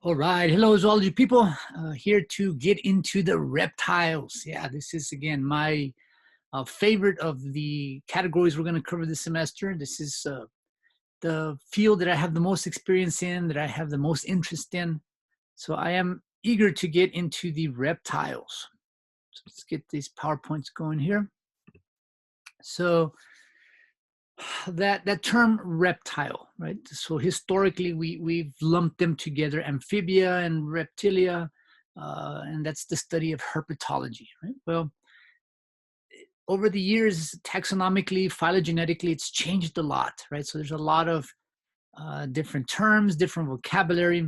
All right, hello as all you people here to get into the reptiles. Yeah, this is again my favorite of the categories we're going to cover this semester. This is the field that I have the most experience in, that I have the most interest in. So I am eager to get into the reptiles. So let's get these PowerPoints going here. So that term reptile, right? So historically, we've lumped them together, amphibia and reptilia, and that's the study of herpetology, right? Well, over the years, taxonomically, phylogenetically, it's changed a lot, right? So there's a lot of different terms, different vocabulary.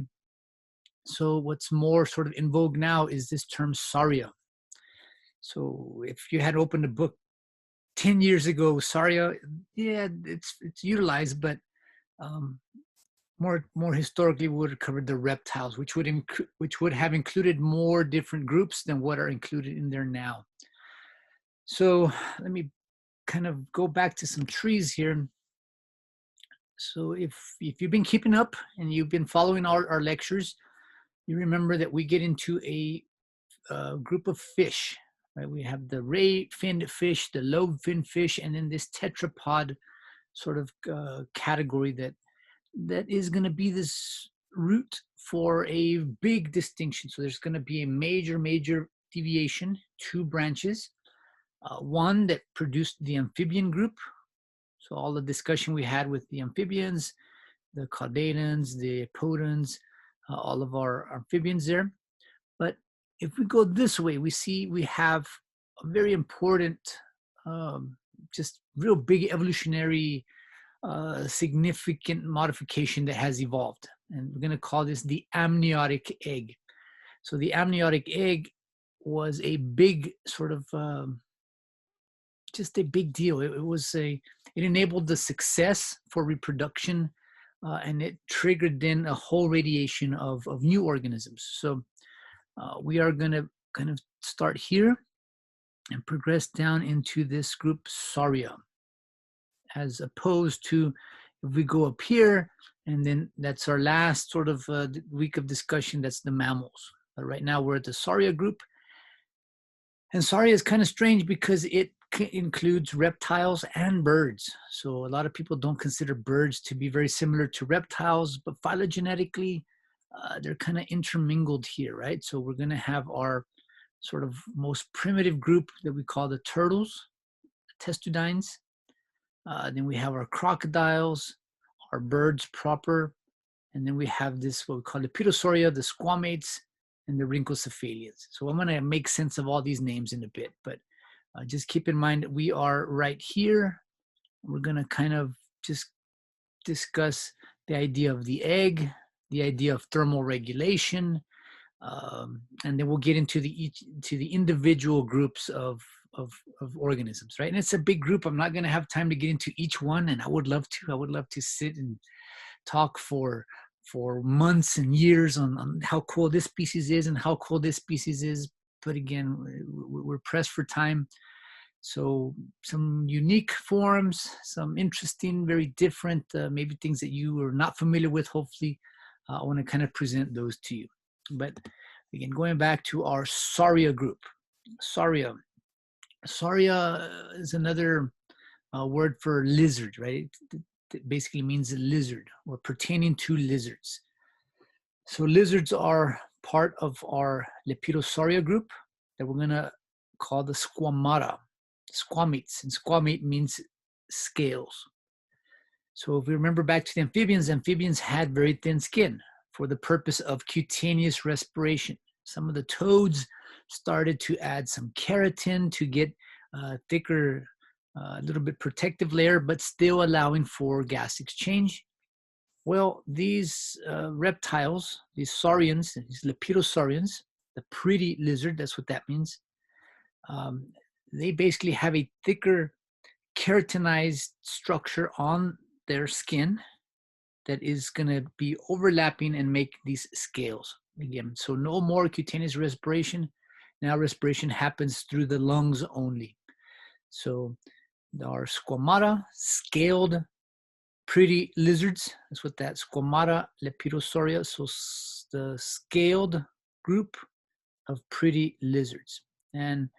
So what's more sort of in vogue now is this term Sauria. So if you had opened a book 10 years ago, Sauria, yeah, it's utilized, but more historically, we would have covered the reptiles, which would have included more different groups than what are included in there now. So let me kind of go back to some trees here. So if you've been keeping up and you've been following our lectures, you remember that we get into a group of fish, right? We have the ray-finned fish, the lobe-finned fish, and then this tetrapod sort of category that is going to be this route for a big distinction. So there's going to be a major deviation, two branches. One that produced the amphibian group. So all the discussion we had with the amphibians, the caudatans, the apodans, all of our amphibians there. But if we go this way, we see we have a very important, just real big evolutionary significant modification that has evolved. And we're going to call this the amniotic egg. So the amniotic egg was a big sort of, just a big deal. It enabled the success for reproduction, and it triggered then a whole radiation of new organisms. So we are going to kind of start here and progress down into this group Sauria, as opposed to if we go up here, and then that's our last sort of week of discussion, that's the mammals. But right now we're at the Sauria group. And Sauria is kind of strange because it includes reptiles and birds. So a lot of people don't consider birds to be very similar to reptiles, but phylogenetically, they're kind of intermingled here, right? So we're going to have our sort of most primitive group that we call the turtles, the testudines. Then we have our crocodiles, our birds proper, and then we have this, what we call the Lepidosauria, the squamates, and the rhynchocephalians. So I'm going to make sense of all these names in a bit, but just keep in mind that we are right here. We're going to kind of just discuss the idea of the egg, the idea of thermal regulation, and then we'll get into the individual groups of organisms, right? And it's a big group. I'm not going to have time to get into each one, and I would love to sit and talk for months and years on how cool this species is and how cool this species is. But again, we're pressed for time. So some unique forms, some interesting, very different, maybe things that you are not familiar with. Hopefully, I want to kind of present those to you. But again, going back to our Sauria group. Sauria is another word for lizard, right? It basically means a lizard or pertaining to lizards. So lizards are part of our Lepidosauria group that we're going to call the squamata, squamates, and squamate means scales. So if we remember back to the amphibians had very thin skin for the purpose of cutaneous respiration. Some of the toads started to add some keratin to get thicker, a little bit protective layer, but still allowing for gas exchange. Well, these reptiles, these saurians, these lepidosaurians, the pretty lizard, that's what that means. They basically have a thicker keratinized structure on their skin that is going to be overlapping and make these scales again. So no more cutaneous respiration. Now respiration happens through the lungs only. So our squamata, scaled pretty lizards, that's what that squamata lepidosauria. So the scaled group of pretty lizards. And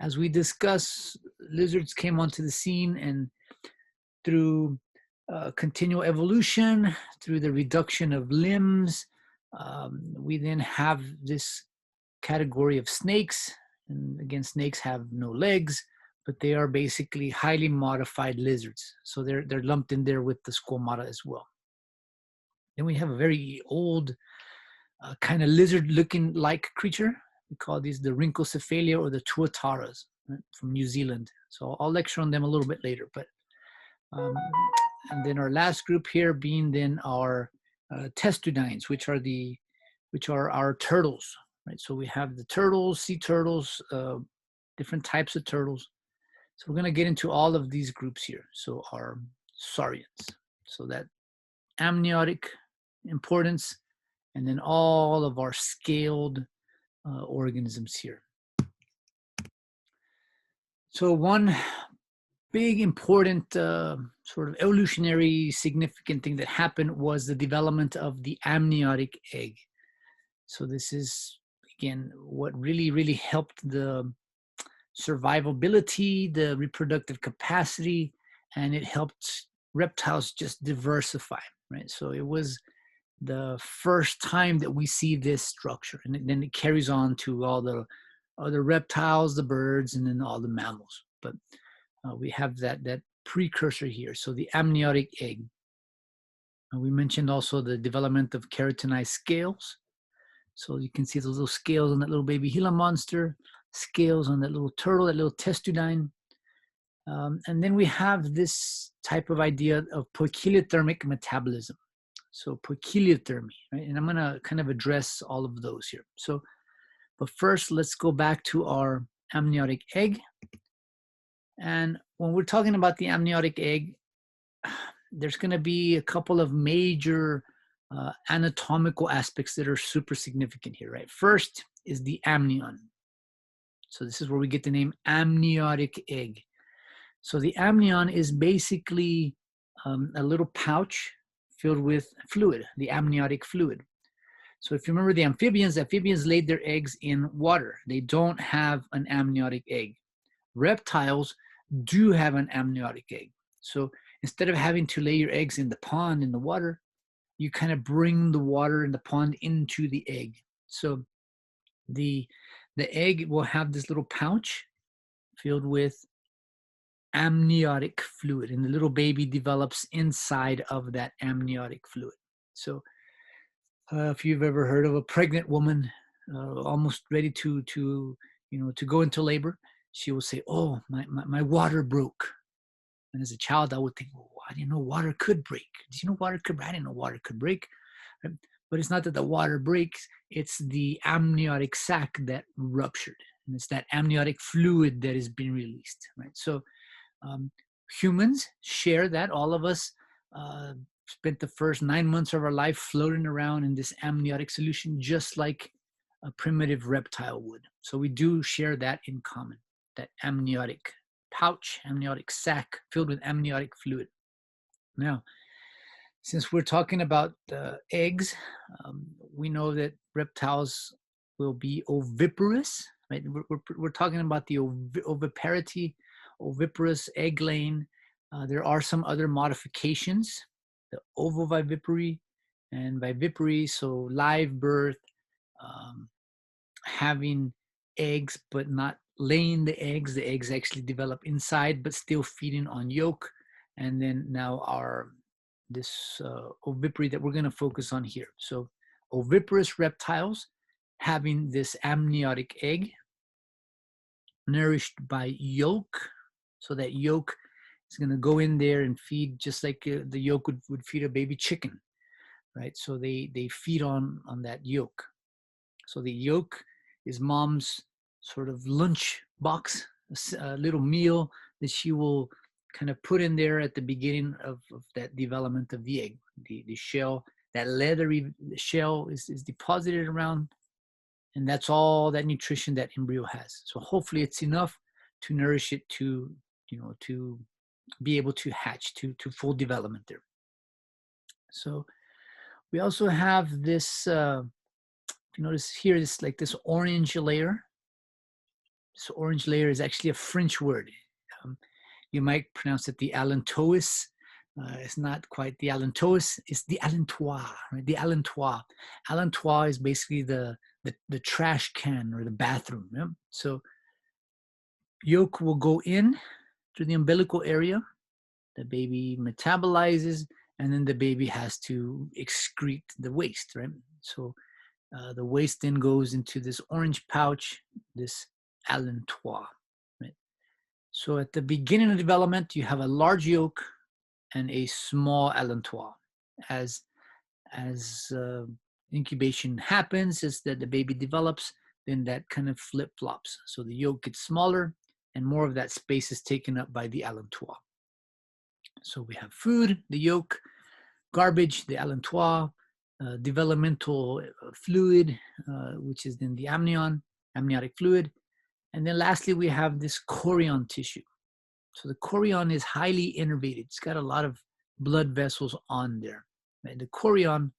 as we discuss, lizards came onto the scene, and through continual evolution, through the reduction of limbs, we then have this category of snakes. And again, snakes have no legs, but they are basically highly modified lizards. So they're lumped in there with the squamata as well. Then we have a very old kind of lizard-looking like creature. We call these the Rhynchocephalia or the tuataras, right, from New Zealand. So I'll lecture on them a little bit later. But and then our last group here being then our testudines, which are our turtles, right? So we have the turtles, sea turtles, different types of turtles. So we're going to get into all of these groups here. So our saurians, so that amniotic importance, and then all of our scaled organisms here. So one big important sort of evolutionary significant thing that happened was the development of the amniotic egg. So this is, again, what really helped the survivability, the reproductive capacity, and it helped reptiles just diversify, right? So it was the first time that we see this structure, and then it carries on to all the other reptiles, the birds, and then all the mammals. But we have that precursor here. So the amniotic egg. We mentioned also the development of keratinized scales. So you can see those little scales on that little baby Gila monster, scales on that little turtle, that little testudine. And then we have this type of idea of poikiliothermic metabolism. So poikiliothermy, right? And I'm going to kind of address all of those here. So, but first, let's go back to our amniotic egg. And when we're talking about the amniotic egg, there's going to be a couple of major anatomical aspects that are super significant here, right? First is the amnion. So this is where we get the name amniotic egg. So the amnion is basically a little pouch filled with fluid, the amniotic fluid. So if you remember the amphibians laid their eggs in water. They don't have an amniotic egg. Reptiles do have an amniotic egg. So instead of having to lay your eggs in the pond, in the water, you kind of bring the water in the pond into the egg. So the egg will have this little pouch filled with amniotic fluid, and the little baby develops inside of that amniotic fluid. So if you've ever heard of a pregnant woman almost ready to go into labor, she will say, "Oh, my water broke." And as a child, I would think, "Well, I didn't know water could break. Did you know water could break? I didn't know water could break." But it's not that the water breaks, it's the amniotic sac that ruptured. And it's that amniotic fluid that is being released, right? So humans share that. All of us spent the first 9 months of our life floating around in this amniotic solution, just like a primitive reptile would. So we do share that in common, that amniotic pouch, amniotic sac filled with amniotic fluid. Now, since we're talking about eggs, we know that reptiles will be oviparous, right? We're talking about the oviparity, oviparous, egg laying. There are some other modifications, the ovovivipary and vivipary, so live birth, having eggs but not laying the eggs. The eggs actually develop inside but still feeding on yolk. And then now this ovipary that we're going to focus on here. So oviparous reptiles having this amniotic egg nourished by yolk. So that yolk is going to go in there and feed just like the yolk would feed a baby chicken, right? So they feed on that yolk. So the yolk is mom's sort of lunch box, a little meal that she will kind of put in there at the beginning of that development of the egg. The shell, that leathery shell is deposited around, and that's all that nutrition that embryo has. So hopefully it's enough to nourish it to be able to hatch to full development there. So we also have this you notice here is like this orange layer. This orange layer is actually a French word. Um, you might pronounce it the allantois. It's not quite the allantois, it's the allantois, right? The allantois. Allantois is basically the trash can or the bathroom. Yeah? So yolk will go in through the umbilical area. The baby metabolizes, and then the baby has to excrete the waste, right? So the waste then goes into this orange pouch, this allantois, right? So at the beginning of development, you have a large yolk and a small allantois. As incubation happens, as that the baby develops, then that kind of flip-flops. So the yolk gets smaller, and more of that space is taken up by the allantois. So we have food, the yolk, garbage, the allantois, developmental fluid, which is then the amnion, amniotic fluid. And then lastly, we have this chorion tissue. So the chorion is highly innervated. It's got a lot of blood vessels on there. And the chorion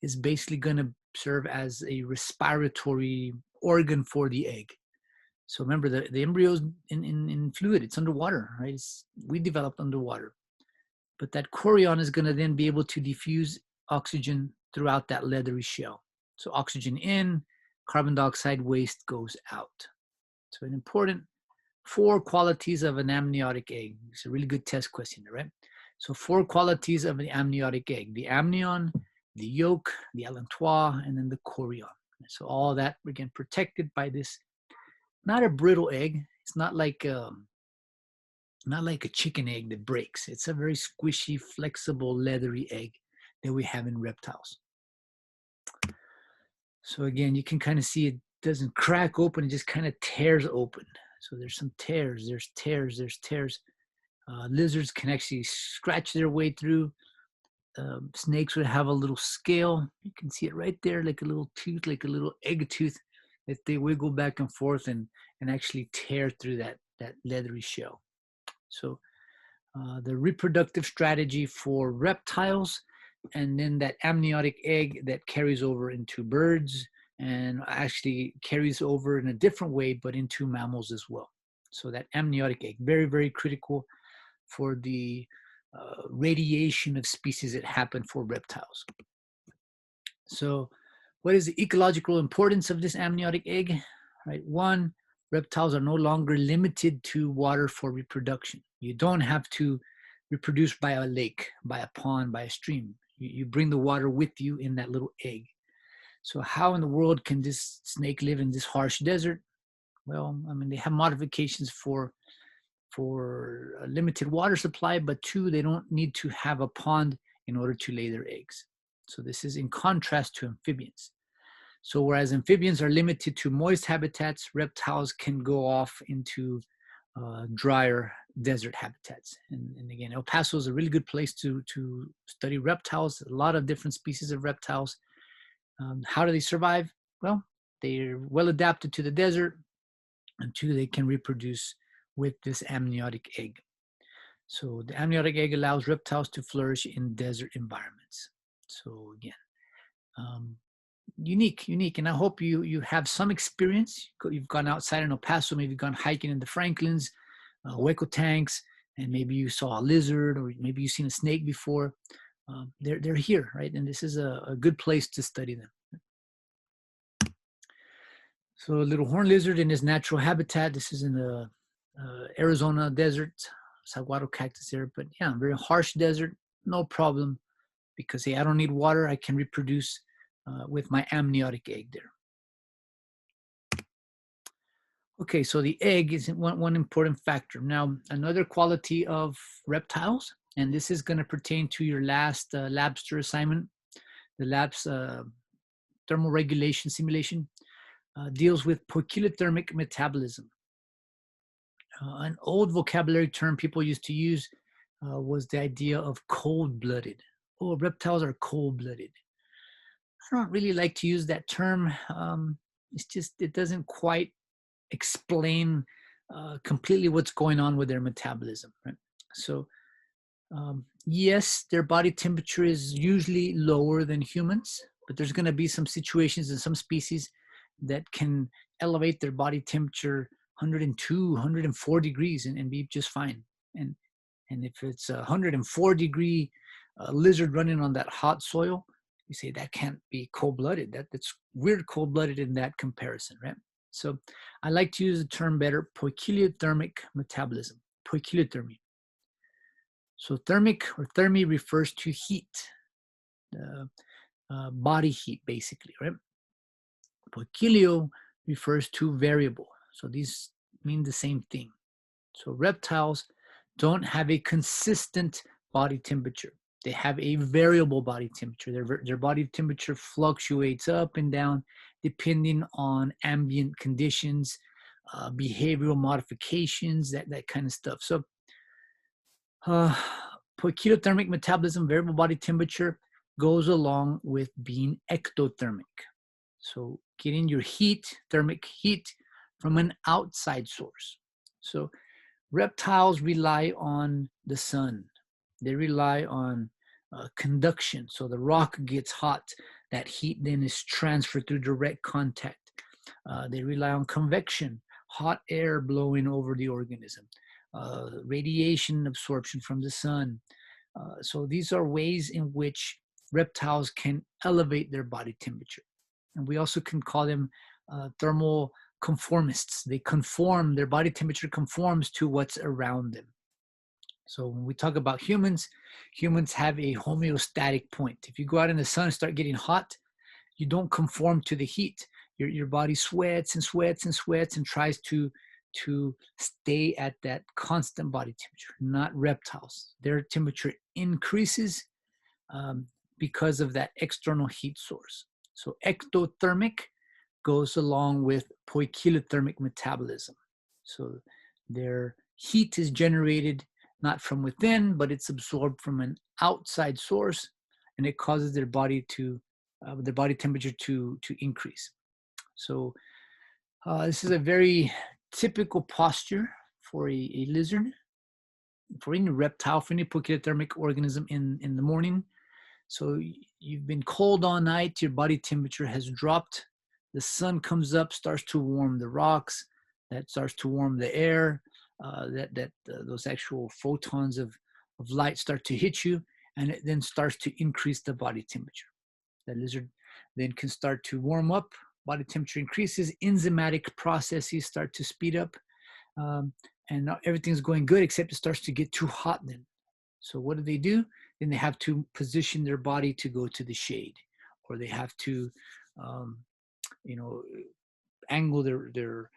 is basically going to serve as a respiratory organ for the egg. So remember, the embryo is in fluid. It's underwater, right? We developed underwater. But that chorion is going to then be able to diffuse oxygen throughout that leathery shell. So oxygen in, carbon dioxide waste goes out. So an important 4 qualities of an amniotic egg. It's a really good test question, right? So 4 qualities of an amniotic egg: the amnion, the yolk, the allantois, and then the chorion. So all that, again, protected by this, not a brittle egg. It's not like a chicken egg that breaks. It's a very squishy, flexible, leathery egg that we have in reptiles. So again, you can kind of see it doesn't crack open, it just kind of tears open. So there's some tears, there's tears. Lizards can actually scratch their way through. Snakes would have a little scale. You can see it right there, like a little tooth, like a little egg tooth that they wiggle back and forth and actually tear through that leathery shell. So the reproductive strategy for reptiles, and then that amniotic egg that carries over into birds and actually carries over in a different way, but into mammals as well. So that amniotic egg, very, very critical for the radiation of species that happen for reptiles. So what is the ecological importance of this amniotic egg? Right, 1, reptiles are no longer limited to water for reproduction. You don't have to reproduce by a lake, by a pond, by a stream. You bring the water with you in that little egg. So how in the world can this snake live in this harsh desert? Well, I mean, they have modifications for a limited water supply, but 2, they don't need to have a pond in order to lay their eggs. So this is in contrast to amphibians. So whereas amphibians are limited to moist habitats, reptiles can go off into drier desert habitats. And again, El Paso is a really good place to study reptiles, a lot of different species of reptiles. How do they survive? Well, they're well adapted to the desert, and 2, they can reproduce with this amniotic egg. So the amniotic egg allows reptiles to flourish in desert environments. So again, unique. And I hope you have some experience. You've gone outside in El Paso, maybe gone hiking in the Franklins, Hueco tanks, and maybe you saw a lizard, or maybe you've seen a snake before. They're here, right? And this is a good place to study them. So a little horned lizard in its natural habitat. This is in the Arizona desert, saguaro cactus there. But yeah, very harsh desert, no problem, because hey, I don't need water. I can reproduce with my amniotic egg there. Okay, so the egg is one important factor. Now, another quality of reptiles, and this is going to pertain to your last Labster assignment, the lab's thermal regulation simulation, deals with poikilothermic metabolism. An old vocabulary term people used to use was the idea of cold-blooded. Oh, reptiles are cold-blooded. I don't really like to use that term. It doesn't quite explain completely what's going on with their metabolism, right? So yes, their body temperature is usually lower than humans, but there's going to be some situations in some species that can elevate their body temperature 102, 104 degrees and be just fine. And if it's a 104-degree lizard running on that hot soil, you say that can't be cold-blooded. That's weird cold-blooded in that comparison, right? So I like to use the term better, poikiliothermic metabolism, poikiliothermy. So thermic or thermy refers to heat, body heat basically, right? Poikilio refers to variable. So these mean the same thing. So reptiles don't have a consistent body temperature. They have a variable body temperature. Their body temperature fluctuates up and down depending on ambient conditions, behavioral modifications, that kind of stuff. So poikilothermic metabolism, variable body temperature, goes along with being ectothermic. So getting your heat, thermic heat, from an outside source. So reptiles rely on the sun. They rely on conduction. So the rock gets hot. That heat then is transferred through direct contact. They rely on convection, hot air blowing over the organism, radiation absorption from the sun. So these are ways in which reptiles can elevate their body temperature. And we also can call them thermal conformists. They conform, their body temperature conforms to what's around them. So when we talk about humans, humans have a homeostatic point. If you go out in the sun and start getting hot, you don't conform to the heat. Your body sweats and sweats and sweats and tries to stay at that constant body temperature. Not reptiles. Their temperature increases because of that external heat source. So ectothermic goes along with poikilothermic metabolism. So their heat is generated not from within, but it's absorbed from an outside source, and it causes their body temperature to increase. So this is a very typical posture for a lizard, for any reptile, for any poikilothermic organism in the morning. So you've been cold all night, your body temperature has dropped, the sun comes up, starts to warm the rocks, that starts to warm the air, those actual photons of light start to hit you, and it then starts to increase the body temperature. The lizard then can start to warm up, body temperature increases, enzymatic processes start to speed up, and everything's going good except it starts to get too hot then. So what do? Then they have to position their body to go to the shade, or they have to, angle their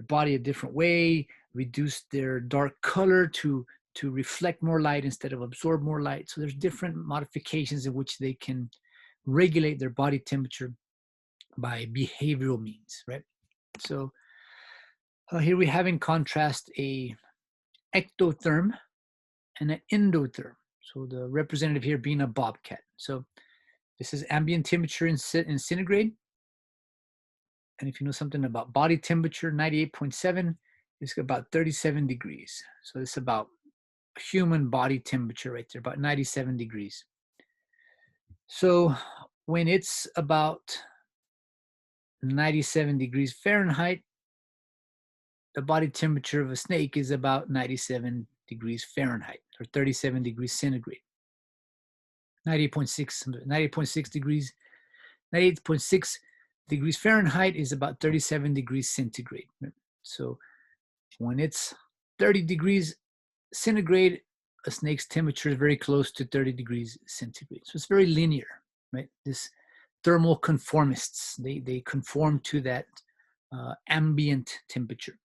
body a different way, reduce their dark color to reflect more light instead of absorb more light. So there's different modifications in which they can regulate their body temperature by behavioral means, right? So here we have in contrast a ectotherm and an endotherm. So the representative here being a bobcat. So this is ambient temperature in centigrade. And if you know something about body temperature, 98.7 is about 37 degrees. So it's about human body temperature right there, about 97 degrees. So when it's about 97 degrees Fahrenheit, the body temperature of a snake is about 97 degrees Fahrenheit or 37 degrees centigrade. 98.6 degrees, 98.6 degrees Fahrenheit is about 37 degrees centigrade. So when it's 30 degrees centigrade, a snake's temperature is very close to 30 degrees centigrade. So it's very linear, right? This thermal conformists, they conform to that ambient temperature.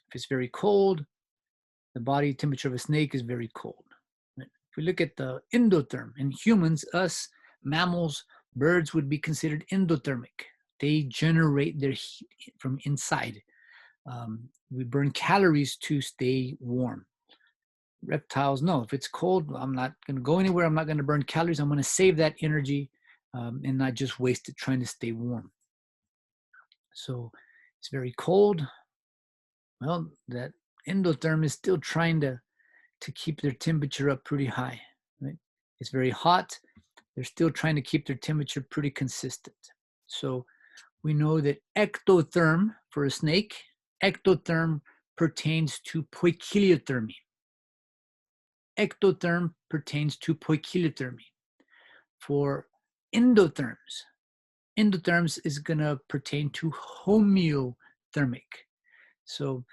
If it's very cold, the body temperature of a snake is very cold. Right? If we look at the endotherm, in humans, us, mammals, birds would be considered endothermic. They generate their heat from inside. We burn calories to stay warm. Reptiles, no, if it's cold, I'm not going to go anywhere. I'm not going to burn calories. I'm going to save that energy and not just waste it trying to stay warm. So it's very cold. Well, that endotherm is still trying to keep their temperature up pretty high. Right? It's very hot. They're still trying to keep their temperature pretty consistent. So we know that ectotherm for a snake, ectotherm pertains to poikiliothermy. Ectotherm pertains to poikiliothermy. For endotherms, endotherms is going to pertain to homeothermic. So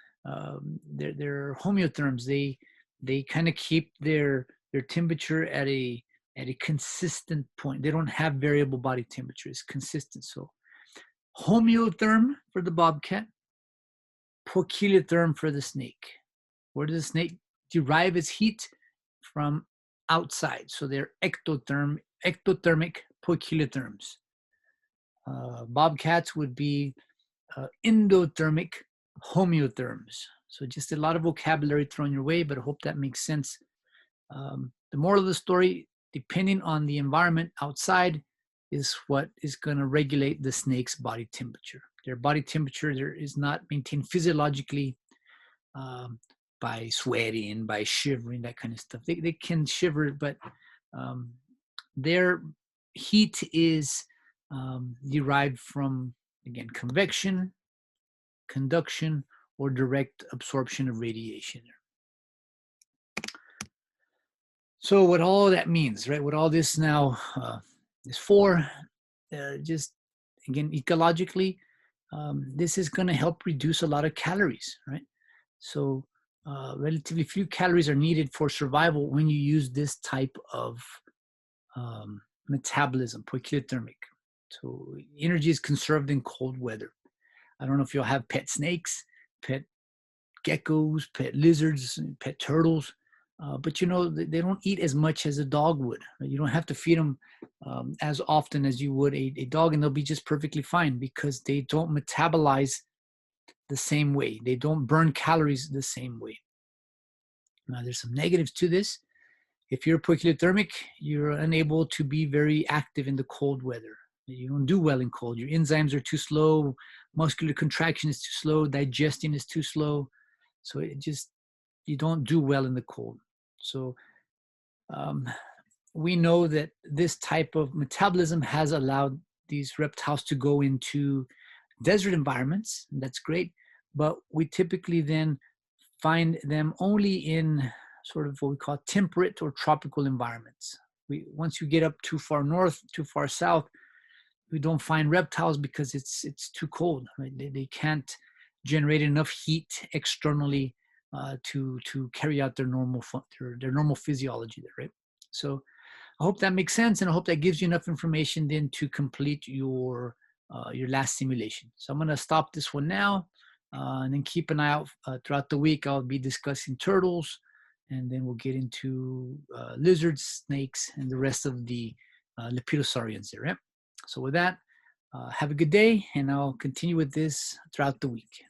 they're homeotherms. They kind of keep their temperature at a consistent point. They don't have variable body temperature. It's consistent. So homeotherm for the bobcat, poikiliotherm for the snake. Where does the snake derive its heat? From outside. So they're ectothermic poikiliotherms. Bobcats would be endothermic homeotherms. So just a lot of vocabulary thrown your way, but I hope that makes sense. The moral of the story, depending on the environment outside, is what is going to regulate the snake's body temperature. Their body temperature is not maintained physiologically by sweating, by shivering, that kind of stuff. They can shiver, but their heat is derived from, again, convection, conduction, or direct absorption of radiation. So what all that means, right? What all this now is for, just again, ecologically, this is going to help reduce a lot of calories, right? So relatively few calories are needed for survival when you use this type of metabolism, poikiliothermic. So energy is conserved in cold weather. I don't know if you'll have pet snakes, pet geckos, pet lizards, pet turtles, but you know, they don't eat as much as a dog would. You don't have to feed them as often as you would a dog, and they'll be just perfectly fine because they don't metabolize the same way. They don't burn calories the same way. Now, there's some negatives to this. If you're poikiliothermic, you're unable to be very active in the cold weather. You don't do well in cold. Your enzymes are too slow. Muscular contraction is too slow. Digesting is too slow. So you don't do well in the cold. So we know that this type of metabolism has allowed these reptiles to go into desert environments. That's great. But we typically then find them only in sort of what we call temperate or tropical environments. Once you get up too far north, too far south, we don't find reptiles because it's too cold. Right? They can't generate enough heat externally to carry out their normal physiology there, right? So I hope that makes sense, and I hope that gives you enough information then to complete your last simulation. So I'm going to stop this one now, and then keep an eye out throughout the week. I'll be discussing turtles, and then we'll get into lizards, snakes, and the rest of the lepidosaurians there, right? So with that, have a good day, and I'll continue with this throughout the week.